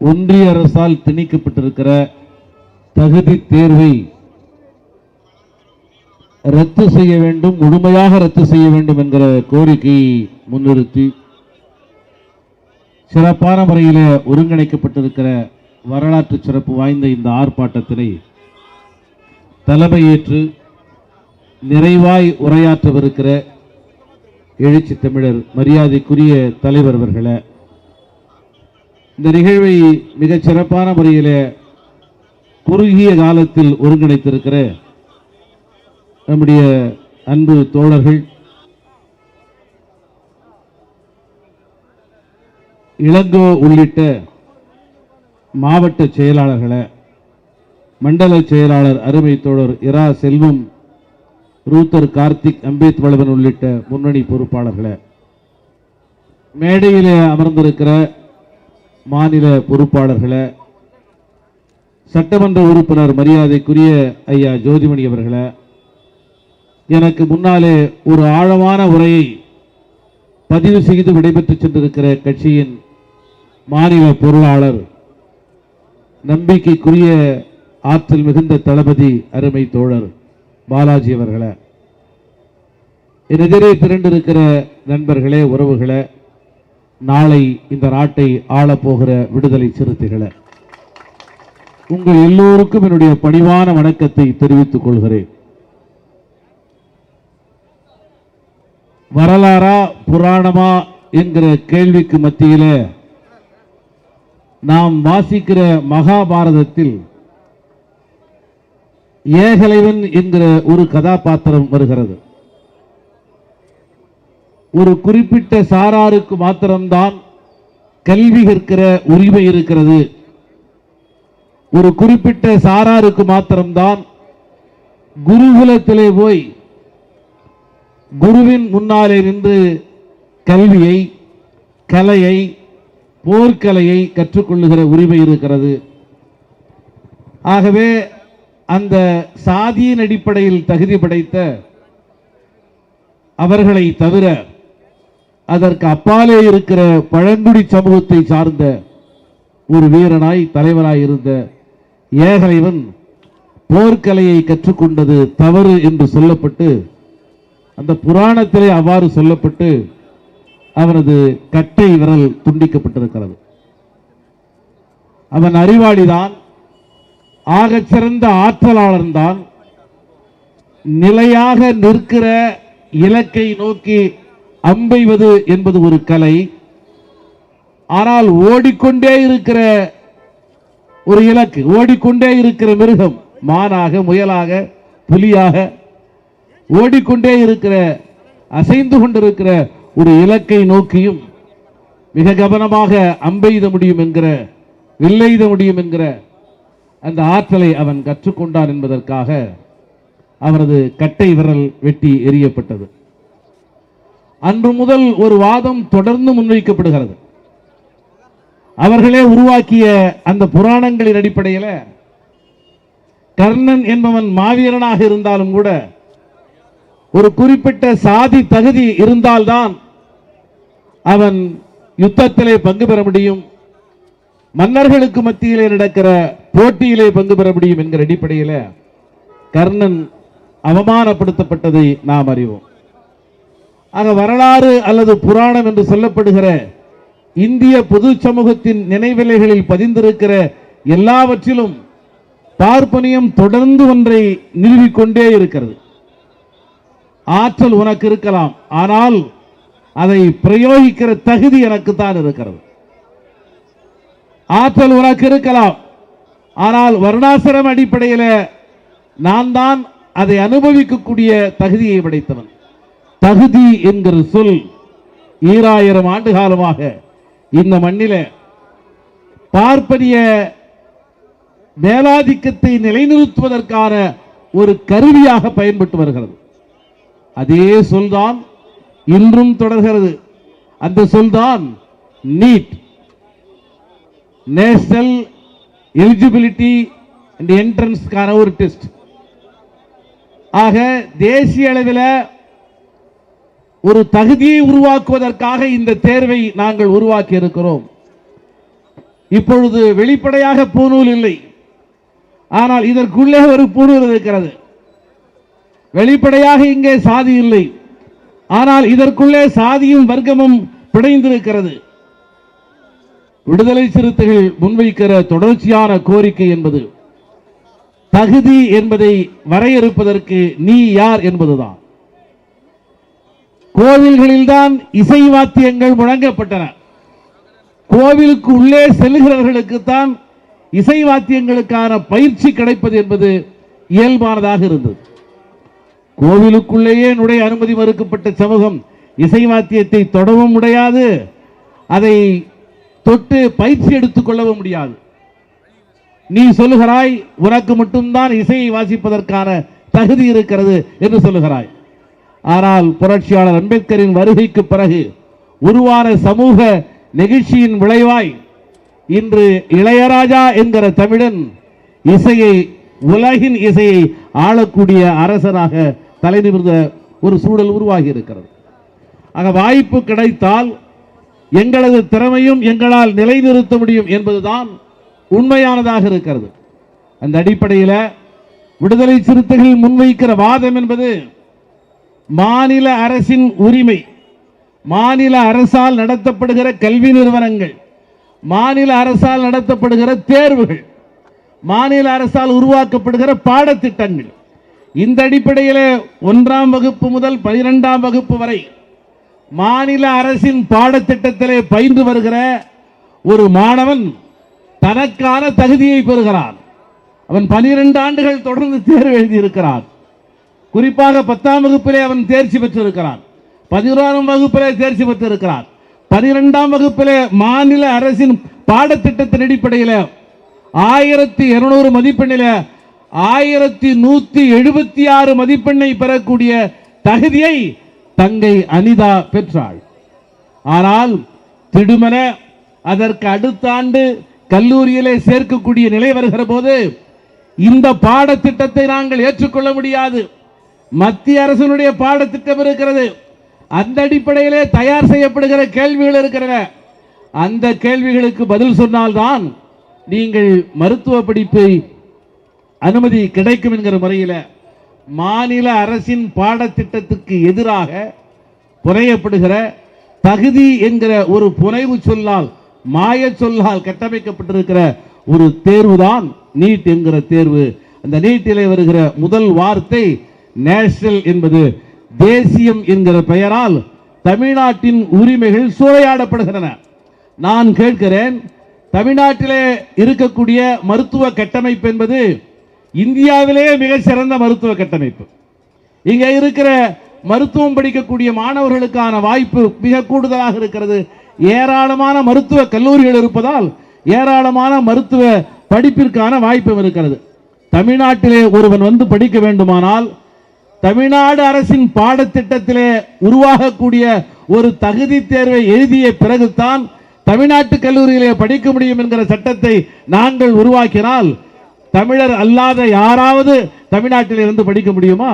ஒன்றிய அரசால் திணிக்கப்பட்டிருக்கிற தகுதி தேர்வை ரத்து செய்ய வேண்டும், முழுமையாக ரத்து செய்ய வேண்டும் என்கிற கோரிக்கையை முன்னிறுத்தி சிறப்பான முறையில் ஒருங்கிணைக்கப்பட்டிருக்கிற வரலாற்று சிறப்பு வாய்ந்த இந்த ஆர்ப்பாட்டத்தினை தலைமையேற்று நிறைவாய் உரையாற்றவிருக்கிற எழுச்சி தமிழர் மரியாதைக்குரிய தலைவர் அவர்களே, இந்த நிகழ்வை மிகச் சிறப்பான முறையில் குறுகிய காலத்தில் ஒருங்கிணைத்திருக்கிற நம்முடைய அன்பு தோழர்கள், இளங்கோ உள்ளிட்ட மாவட்ட செயலாளர்களை, மண்டல செயலாளர் அருமை தோழர் இரா செல்வம், ரூத்தர் கார்த்திக், அம்பேத் வளவன் உள்ளிட்ட முன்னணி பொறுப்பாளர்களை, மேடையிலே அமர்ந்திருக்கிற மாநில பொறுப்பாளர்களை, சட்டமன்ற உறுப்பினர் மரியாதைக்குரிய ஐயா ஜோதிமணி அவர்களை, எனக்கு முன்னாலே ஒரு ஆழமான உரையை பதிவு செய்து விடைபெற்று சென்றிருக்கிற கட்சியின் மாநில பொருளாளர், நம்பிக்கைக்குரிய ஆற்றல் மிகுந்த தளபதி அருமை தோழர் பாலாஜி அவர்களை, எதிரே திரண்டிருக்கிற நண்பர்களே, உறவுகளை, நாளை இந்த நாட்டை ஆளப்போகிற விடுதலை சிறுத்தைகளை, உங்கள் எல்லோருக்கும் என்னுடைய பணிவான வணக்கத்தை தெரிவித்துக் கொள்கிறேன். வரலாறா புராணமா என்கிற கேள்விக்கு மத்தியில் நாம் வாசிக்கிற மகாபாரதத்தில் ஏகலைவன் என்கிற ஒரு கதாபாத்திரம் வருகிறது. ஒரு குறிப்பிட்ட சாராருக்கு மாத்திரம்தான் கல்வி கற்கிற உரிமை இருக்கிறது, ஒரு குறிப்பிட்ட சாராருக்கு மாத்திரம்தான் குருகுலத்திலே போய் குருவின் முன்னாலே நின்று கல்வியை, கலையை, போர்க்கலையை கற்றுக்கொள்ளுகிற உரிமை இருக்கிறது. ஆகவே அந்த சாதியின் அடிப்படையில் தகுதி படைத்த அவர்களை தவிர அதற்கு அப்பாலே இருக்கிற பழங்குடி சமூகத்தை சார்ந்த ஒரு வீரனாய் தலைவராய் இருந்த ஏகலைவன் போர்க்கலையை கற்றுக்கொண்டது தவறு என்று சொல்லப்பட்டு, அந்த புராணத்திலே அவ்வாறு சொல்லப்பட்டு அவனது கட்டை விரல் துண்டிக்கப்பட்டிருக்கிறது. அவன் அறிவாளிதான், ஆகச் சிறந்த ஆற்றலாளன் தான். நிலையாக நிற்கிற இலக்கை நோக்கி அம்பெய்வது என்பது ஒரு கலை. ஆனால் ஓடிக்கொண்டே இருக்கிற ஒரு இலக்கு, ஓடிக்கொண்டே இருக்கிற மிருகம், மானாக, முயலாக, புலியாக ஓடிக்கொண்டே இருக்கிற, அசைந்து கொண்டிருக்கிற ஒரு இலக்கை நோக்கியும் மிக கவனமாக அம்பெய்த முடியும் என்கிற, வில்லெய்த முடியும் என்கிற அந்த ஆற்றலை அவன் கற்றுக்கொண்டான் என்பதற்காக அவரது கட்டை விரல் வெட்டி எறியப்பட்டது. அன்று முதல் ஒரு வாதம் தொடர்ந்து முன்வைக்கப்படுகிறது. அவர்களே உருவாக்கிய அந்த புராணங்களின் அடிப்படையில் கர்ணன் என்பவன் மாவீரனாக இருந்தாலும் கூட ஒரு குறிப்பிட்ட சாதி தகுதி இருந்தால்தான் அவன் யுத்தத்திலே பங்கு பெற முடியும், மன்னர்களுக்கு மத்தியிலே நடக்கிற போட்டியிலே பங்கு பெற முடியும் என்கிற அடிப்படையில் கர்ணன் அவமானப்படுத்தப்பட்டதை நாம் அறிவோம். ஆக வரலாறு அல்லது புராணம் என்று சொல்லப்படுகிற இந்திய பொது சமூகத்தின் நினைவிலைகளில் பதிந்திருக்கிற எல்லாவற்றிலும் பார்ப்பனியம் தொடர்ந்து ஒன்றை நிறுவிக்கொண்டே இருக்கிறது. ஆற்றல் உனக்கு இருக்கலாம், ஆனால் அதை பிரயோகிக்கிற தகுதி எனக்கு தான் இருக்கிறது. ஆற்றல் உனக்கு இருக்கலாம், ஆனால் வர்ணாசிரம அடிப்படையில் நான் தான் அதை அனுபவிக்கக்கூடிய தகுதியை படைத்தவன். தகுதி என்கிற சொல் 2000 ஆண்டு காலமாக இந்த மண்ணில பார்ப்பனிய மேலாதிக்கத்தை நிலைநிறுத்துவதற்கான ஒரு கருவியாக பயன்பட்டு வருகிறது. அதே சொல்தான் இன்றும் தொடர்கிறது. அந்த சொல்தான் நீட், நேஷனல் எலிஜிபிலிட்டி அண்ட் என்ட்ரன்ஸ்க்கான ஒரு டெஸ்ட். ஆக தேசிய அளவில் ஒரு தகுதியை உருவாக்குவதற்காக இந்த தேர்வை நாங்கள் உருவாக்கி இருக்கிறோம். இப்பொழுது வெளிப்படையாக பூணூல் இல்லை, ஆனால் இதற்குள்ளே ஒரு பூணூல் இருக்கிறது. வெளிப்படையாக இங்கே சாதி இல்லை, ஆனால் இதற்குள்ளே சாதியும் வர்க்கமும் பிணைந்திருக்கிறது. விடுதலை சிறுத்தைகள் முன்வைக்கிற தொடர்ச்சியான கோரிக்கை என்பது தகுதி என்பதை வரையறுப்பதற்கு நீ யார் என்பதுதான். கோவில்களில்தான் இசை வாத்தியங்கள் முழங்கப்பட்டன. கோவிலுக்கு உள்ளே செல்கிறவர்களுக்குத்தான் இசை வாத்தியங்களுக்கான பயிற்சி கிடைப்பது என்பது இயல்பானதாக இருந்தது. கோவிலுக்குள்ளேயே நுழைய அனுமதி மறுக்கப்பட்ட சமூகம் இசை வாத்தியத்தை தொடவும் முடியாது, அதை தொட்டு பயிற்சி எடுத்துக் கொள்ளவும் முடியாது. நீ சொல்லுகிறாய் உனக்கு மட்டும்தான் இசையை வாசிப்பதற்கான தகுதி இருக்கிறது என்று சொல்லுகிறாய். ஆனால் புரட்சியாளர் அம்பேத்கரின் வருகைக்கு பிறகு உருவான சமூக நெகிழ்ச்சியின் விளைவாய் இன்று இளையராஜா என்கிற தமிழன் இசையை, உலகின் இசையை ஆளக்கூடிய அரசராக தலைநிமிர்ந்த ஒரு சூழல் உருவாகி இருக்கிறது. ஆக வாய்ப்பு கிடைத்தால் எங்களது திறமையும் எங்களால் நிலைநிறுத்த முடியும் என்பதுதான் உண்மையானதாக இருக்கிறது. அந்த அடிப்படையில் விடுதலை சிறுத்தைகள் முன்வைக்கிற வாதம் என்பது மாநில அரசின் உரிமை, மாநில அரசால் நடத்தப்படுகிற கல்வி நிறுவனங்கள், மாநில அரசால் நடத்தப்படுகிற தேர்வுகள், மாநில அரசால் உருவாக்கப்படுகிற பாடத்திட்டங்கள், இந்த அடிப்படையில் 1ஆம் வகுப்பு முதல் 12ஆம் வகுப்பு வரை மாநில அரசின் பாடத்திட்டத்திலே பயின்று வருகிற ஒரு மாணவன் தனக்கான தகுதியை பெறுகிறான். அவன் 12 ஆண்டுகள் தொடர்ந்து தேர்வு எழுதியிருக்கிறான். குறிப்பாக 10ஆம் வகுப்பிலே அவன் தேர்ச்சி பெற்றிருக்கிறான், 11ஆம் வகுப்பிலே தேர்ச்சி பெற்றிருக்கிறான். 12ஆம் வகுப்பிலே மாநில அரசின் பாடத்திட்டத்தின் அடிப்படையில் 1200 மதிப்பெண்ணில் 1176 மதிப்பெண்ணை பெறக்கூடிய தகுதியை தங்கை அனிதா பெற்றாள். ஆனால் திடுமென அதற்கு அடுத்த ஆண்டு கல்லூரியிலே சேர்க்கக்கூடிய நிலை வருகிற போது இந்த பாடத்திட்டத்தை நாங்கள் ஏற்றுக்கொள்ள முடியாது, மத்திய அரசினுடைய பாடத்திட்டம் இருக்கிறது, அந்த அடிப்படையிலே தயார் செய்யப்படுகிற கேள்விகள் இருக்கிறன, அந்த கேள்விகளுக்கு பதில் சொன்னால்தான் நீங்கள் மருத்துவ படிப்பை அனுமதி கிடைக்கும் என்கிற முறையில் மாநில அரசின் பாடத்திட்டத்துக்கு எதிராக புனையப்படுகிற தகுதி என்கிற ஒரு புனைவு சொல்லால், மாய சொல்லால் கட்டமைக்கப்பட்டிருக்கிற ஒரு தேர்வுதான் நீட் என்கிற தேர்வு. அந்த நீட்டிலே வருகிற முதல் வார்த்தை நேஷனல் என்பது தேசியம் என்கிற பெயரால் தமிழ்நாட்டின் உரிமைகள் சூறையாடப்படுகின்றன. நான் கேட்கிறேன், தமிழ்நாட்டிலே இருக்கக்கூடிய மருத்துவ கட்டமைப்பு என்பது இந்தியாவிலேயே மிக சிறந்த மருத்துவ கட்டமைப்பு. இங்கே இருக்கிற மருத்துவம் படிக்கக்கூடிய மாணவர்களுக்கான வாய்ப்பு மிக கூடுதலாக இருக்கிறது. ஏராளமான மருத்துவ கல்லூரிகள் இருப்பதால் ஏராளமான மருத்துவ படிப்பிற்கான வாய்ப்பும் இருக்கிறது. தமிழ்நாட்டிலே ஒருவன் வந்து படிக்க வேண்டுமானால் தமிழ்நாடு அரசின் பாடத்திட்டத்திலே உருவாகக்கூடிய ஒரு தகுதி தேர்வை எழுதிய பிறகுதான் தமிழ்நாட்டு கல்லூரியிலே படிக்க முடியும் என்கிற சட்டத்தை நாங்கள் உருவாக்கினால் தமிழர் அல்லாத யாராவது தமிழ்நாட்டில் இருந்து படிக்க முடியுமா?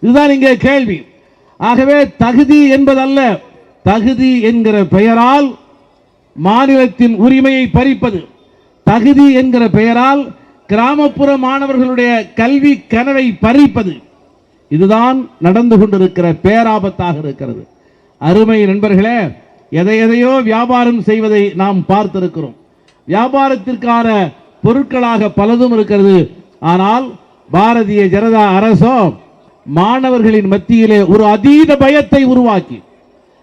இதுதான் இங்கே கேள்வி. ஆகவே தகுதி என்பதல்ல, தகுதி என்கிற பெயரால் மாநிலத்தின் உரிமையை பறிப்பது, தகுதி என்கிற பெயரால் கிராமப்புற மாணவர்களுடைய கல்வி கனவை பறிப்பது, இதுதான் நடந்து கொண்டிருக்கிற பேராபத்தாக இருக்கிறது. அருமை நண்பர்களே, எதையோ வியாபாரம் செய்வதை நாம் பார்த்திருக்கிறோம். வியாபாரத்திற்கான பொருட்களாக பலதும் இருக்கிறது. ஆனால் பாரதிய ஜனதா அரசோ மாணவர்களின் மத்தியிலே ஒரு அதீத பயத்தை உருவாக்கி,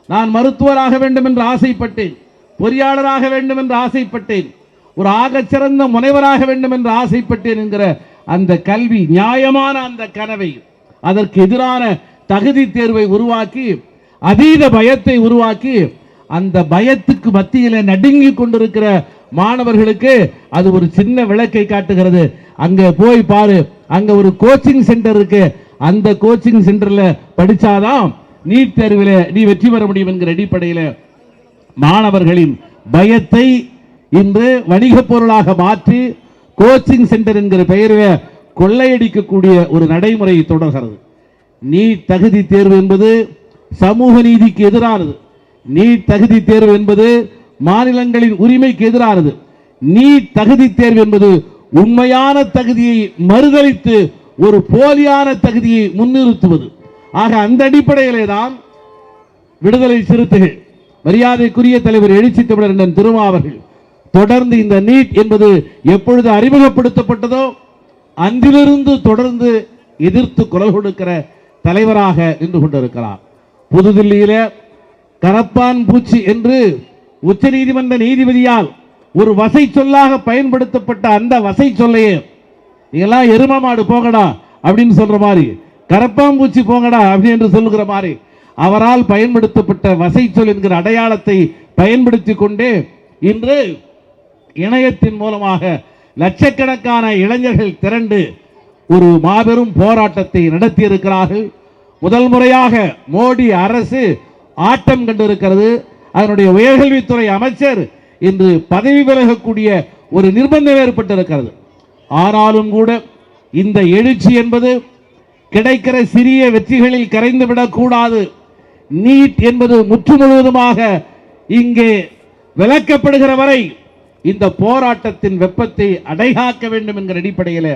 நான் மருத்துவராக வேண்டும் என்று ஆசைப்பட்டேன், பொறியாளராக வேண்டும் என்று ஆசைப்பட்டேன், ஒரு ஆகச்சிறந்த முனைவராக வேண்டும் என்று ஆசைப்பட்டேன் என்கிற அந்த கல்வி நியாயமான அந்த கனவை, அதற்கு எதிரான தகுதி தேர்வை உருவாக்கி அதீத பயத்தை உருவாக்கி அந்த பயத்துக்கு மத்தியில் நடுங்கி கொண்டிருக்கிற மாணவர்களுக்கு அது ஒரு சின்ன விளக்கை காட்டுகிறது. அங்க போய் பாரு, அங்க ஒரு கோச்சிங் சென்டர் இருக்கு, அந்த கோச்சிங் சென்டர்ல படிச்சாதான் நீட் தேர்வில் நீ வெற்றி பெற முடியும் என்கிற அடிப்படையில் மாணவர்களின் பயத்தை இன்று வணிக பொருளாக மாற்றி கோச்சிங் சென்டர் என்கிற பெயரில் கொள்ளையடிக்கக்கூடிய ஒரு நடைமுறை தொடர்கிறது. நீட் தகுதி தேர்வு என்பது சமூக நீதிக்கு எதிரானது. நீட் தகுதி தேர்வு என்பது மாநிலங்களின் உரிமைக்கு எதிரானது. நீட் தகுதி தேர்வு என்பது உண்மையான தகுதியை மறுதலித்து ஒரு போலியான தகுதியை முன்னிறுத்துவது. ஆக அந்த அடிப்படையிலே தான் விடுதலை சிறுத்தைகள் மரியாதைக்குரிய தலைவர் எழுச்சி தமிழர் திருமா அவர்கள் தொடர்ந்து இந்த நீட் என்பது எப்பொழுது அறிமுகப்படுத்தப்பட்டதோ அன்றிலிருந்து தொடர்ந்து எதிர்த்து குரல் கொடுக்கிற தலைவராக நின்று கொண்டிருக்கிறார். புதுதில்லியில கரப்பான் பூச்சி என்று உச்ச நீதிமன்ற நீதிபதியால் ஒரு வசை சொல்லாக பயன்படுத்தப்பட்ட அந்த வசை சொல்லையே இதெல்லாம் எரும மாடு போங்கடா அப்படின்னு சொல்ற மாதிரி, கரப்பாம்பூச்சி போங்கடா அப்படின்னு சொல்லுகிற மாதிரி அவரால் பயன்படுத்தப்பட்ட வசை சொல் என்கிற அடையாளத்தை பயன்படுத்தி கொண்டே இன்று இணையத்தின் மூலமாக லட்சக்கணக்கான இளைஞர்கள் திரண்டு ஒரு மாபெரும் போராட்டத்தை நடத்தியிருக்கிறார்கள். முதல் முறையாக மோடி அரசு ஆட்டம் கண்டிருக்கிறது. அதனுடைய உயர்கல்வித்துறை அமைச்சர் இன்று பதவி விலகக்கூடிய ஒரு நிர்பந்தம் ஏற்பட்டிருக்கிறது. ஆனாலும் கூட இந்த எழுச்சி என்பது கிடைக்கிற சிறிய வெற்றிகளில் கரைந்துவிடக் கூடாது. நீட் என்பது முற்று முழுவதுமாக இங்கே விலக்கப்படுகிற வரை இந்த போராட்டத்தின் வெப்பத்தை அடைகாக்க வேண்டும் என்கிற அடிப்படையில்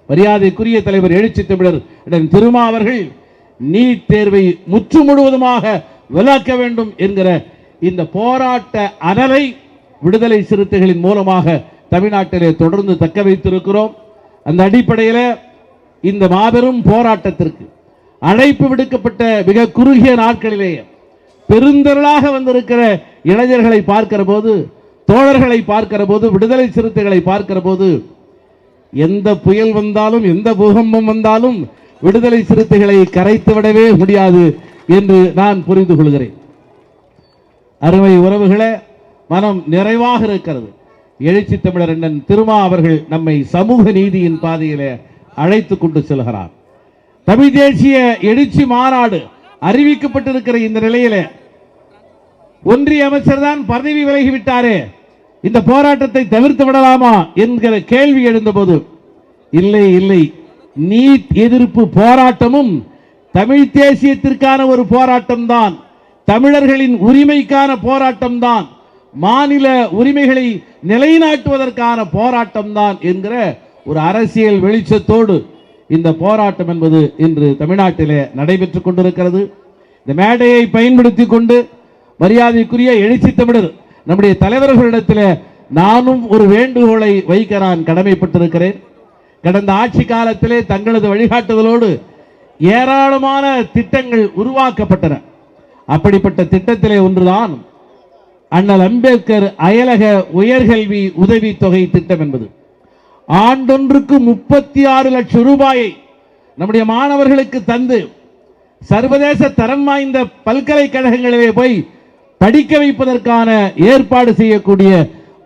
மரியாதைக்குரிய தலைவர் எழுச்சி தமிழர் திருமா அவர்கள் நீட் தேர்வை முற்று முழுவதுமாக விலக்க வேண்டும் என்கிற இந்த போராட்ட அனலை விடுதலை சிறுத்தைகளின் மூலமாக தமிழ்நாட்டிலே தொடர்ந்து தக்க வைத்திருக்கிறோம். அந்த அடிப்படையில் இந்த மாபெரும் போராட்டத்திற்கு அழைப்பு விடுக்கப்பட்ட மிக குறுகிய நாட்களிலேயே பெருந்திரளாக வந்திருக்கிற இளைஞர்களை பார்க்கிற போது, தோழர்களை பார்க்கிற போது, விடுதலை சிறுத்தைகளை பார்க்கிற போது எந்த புயல் வந்தாலும் எந்த பூகம்பம் வந்தாலும் விடுதலை சிறுத்தைகளை கரைத்து விடவே முடியாது என்று நான் புரிந்து கொள்கிறேன். அருமை உறவுகளே, மனம் நிறைவாக இருக்கிறது. எழுச்சி தமிழர் அண்ணன் திருமா அவர்கள் நம்மை சமூக நீதியின் பாதையிலே அழைத்து கொண்டு செல்கிறார். தமிழ் தேசிய எழுச்சி மாநாடு அறிவிக்கப்பட்டிருக்கிற இந்த நிலையில ஒன்றிய அமைச்சர் தான் பதவி விலகிவிட்டாரே, இந்த போராட்டத்தை தவிர்த்து விடலாமா என்கிற கேள்வி எழுந்தபோது இல்லை இல்லை, நீட் எதிர்ப்பு போராட்டமும் தமிழ் தேசியத்திற்கான ஒரு போராட்டம் தான், தமிழர்களின் உரிமைக்கான போராட்டம் தான், மாநில உரிமைகளை நிலைநாட்டுவதற்கான போராட்டம் தான் என்கிற ஒரு அரசியல் வெளிச்சத்தோடு இந்த போராட்டம் என்பது இன்று தமிழ்நாட்டிலே நடைபெற்றுக் கொண்டிருக்கிறது. இந்த மேடையை பயன்படுத்தி கொண்டு மரியாதைக்குரிய எழுச்சி தமிழர் நம்முடைய தலைவர்களிடத்தில் நானும் ஒரு வேண்டுகோளை வைக்க நான் கடமைப்பட்டிருக்கிறேன். கடந்த ஆட்சி காலத்திலே தங்களது வழிகாட்டுதலோடு ஏராளமான திட்டங்கள் உருவாக்கப்பட்டன. அப்படிப்பட்ட திட்டத்திலே ஒன்றுதான் அண்ணல் அம்பேத்கர் அயலக உயர்கல்வி உதவி தொகை திட்டம் என்பது. ஆண்டொன்றுக்கு 36 லட்சம் ரூபாயை நம்முடைய மாணவர்களுக்கு தந்து சர்வதேச தரம் வாய்ந்த பல்கலைக்கழகங்களிலே போய் படிக்க வைப்பதற்கான ஏற்பாடு செய்யக்கூடிய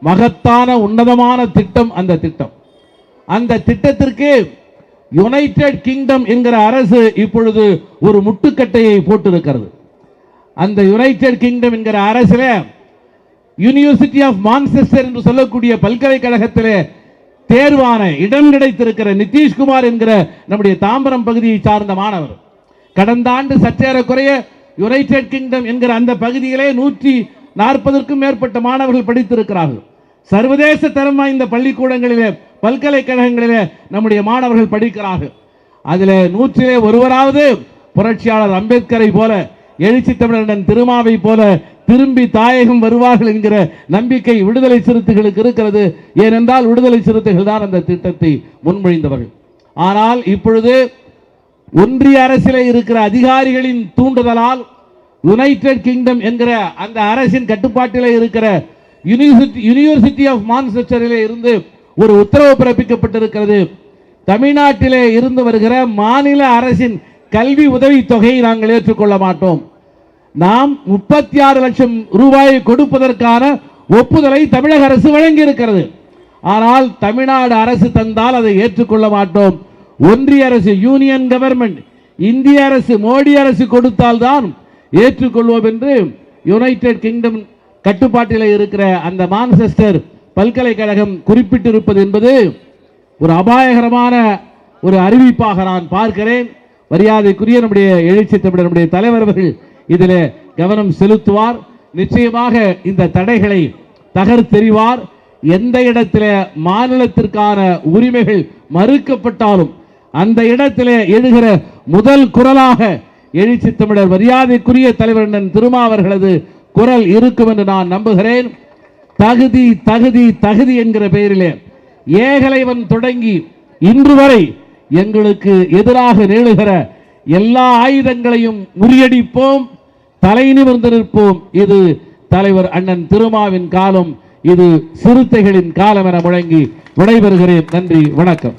மகத்தான உன்னதமான திட்டம் அந்த திட்டம். அந்த திட்டத்திற்கு யுனைடெட் கிங்டம் என்கிற அரசு இப்பொழுது ஒரு முட்டுக்கட்டையை போட்டிருக்கிறது. அந்த யுனைடெட் கிங்டம் என்கிற அரசில் யூனிவர்சிட்டி ஆஃப் மான்செஸ்டர் என்று சொல்லக்கூடிய பல்கலைக்கழகத்திலே தேர்வான இடம் கிடைத்திருக்கிற நிதிஷ்குமார் என்கிற நம்முடைய தாம்பரம் பகுதியை சார்ந்த மாணவர் கடந்த ஆண்டு சற்றேறக்குறைய யுனைடெட் கிங்டம் என்கிற அந்த பகுதியிலே 140க்கும் மேற்பட்ட மாணவர்கள் படித்திருக்கிறார்கள். சர்வதேச தரம் வாய்ந்த பள்ளிக்கூடங்களிலே பல்கலைக்கழகங்களிலே நம்முடைய மாணவர்கள் படிக்கிறார்கள். அதில் 100 ஒருவராவது புரட்சியாளர் அம்பேத்கரை போல, எழுச்சி தமிழர் திருமாவை போல திரும்பி தாயகம் வருவார்கள் என்கிற நம்பிக்கை விடுதலை சிறுத்தைகளுக்கு இருக்கிறது. ஏனென்றால் விடுதலை சிறுத்தைகள் தான் அந்த திட்டத்தை முன்மொழிந்தவர்கள். ஆனால் இப்பொழுது ஒன்றிய அரசிலே இருக்கிற அதிகாரிகளின் தூண்டுதலால் யுனைடெட் கிங்டம் என்கிற அந்த அரசின் கட்டுப்பாட்டிலே இருக்கிற யூனிவர்சிட்டி ஆஃப் மான்செஸ்டரிலே இருந்து ஒரு உத்தரவு பிறப்பிக்கப்பட்டிருக்கிறது. தமிழ்நாட்டிலே இருந்து வருகிற மாநில அரசின் கல்வி உதவி தொகையை நாங்கள் ஏற்றுக்கொள்ள மாட்டோம். நாம் 36 லட்சம் ரூபாயை கொடுப்பதற்கான ஒப்புதலை தமிழக அரசு வழங்கி இருக்கிறது. ஆனால் தமிழ்நாடு அரசு தந்தால் அதை ஏற்றுக்கொள்ள மாட்டோம். ஒன்றிய அரசு, யூனியன் கவர்மெண்ட், இந்திய அரசு, மோடி அரசு கொடுத்தால்தான் ஏற்றுக்கொள்வோம் என்று யுனைடெட் கிங்டம் கட்டுப்பாட்டில் இருக்கிற அந்த மான்செஸ்டர் பல்கலைக்கழகம் குறிப்பிட்டிருப்பது என்பது ஒரு அபாயகரமான ஒரு அறிவிப்பாக நான் பார்க்கிறேன். மரியாதைக்குரிய நம்முடைய எழுச்சி தமிழர் நம்முடைய தலைவர் அவர்கள் இதில் கவனம் செலுத்துவார். நிச்சயமாக இந்த தடைகளை தகர்த்தெறிவார். எந்த இடத்திலே மாநிலத்திற்கான உரிமைகள் மறுக்கப்பட்டாலும் அந்த இடத்திலே எழுகிற முதல் குரலாக எழுச்சி தமிழர் மரியாதைக்குரிய தலைவர் அண்ணன் திருமாவர்களது குரல் இருக்கும் என்று நான் நம்புகிறேன். தகுதி தகுதி தகுதி என்கிற பெயரிலே ஏகலைவன் தொடங்கி இன்று வரை எங்களுக்கு எதிராக நீளுகிற எல்லா ஆயுதங்களையும் முறியடிப்போம், தலை நிமிர்ந்து நிற்போம். இது தலைவர் அண்ணன் திருமாவின் காலம், இது சிறுத்தைகளின் காலம் என முழங்கி விடைபெறுகிறேன். நன்றி, வணக்கம்.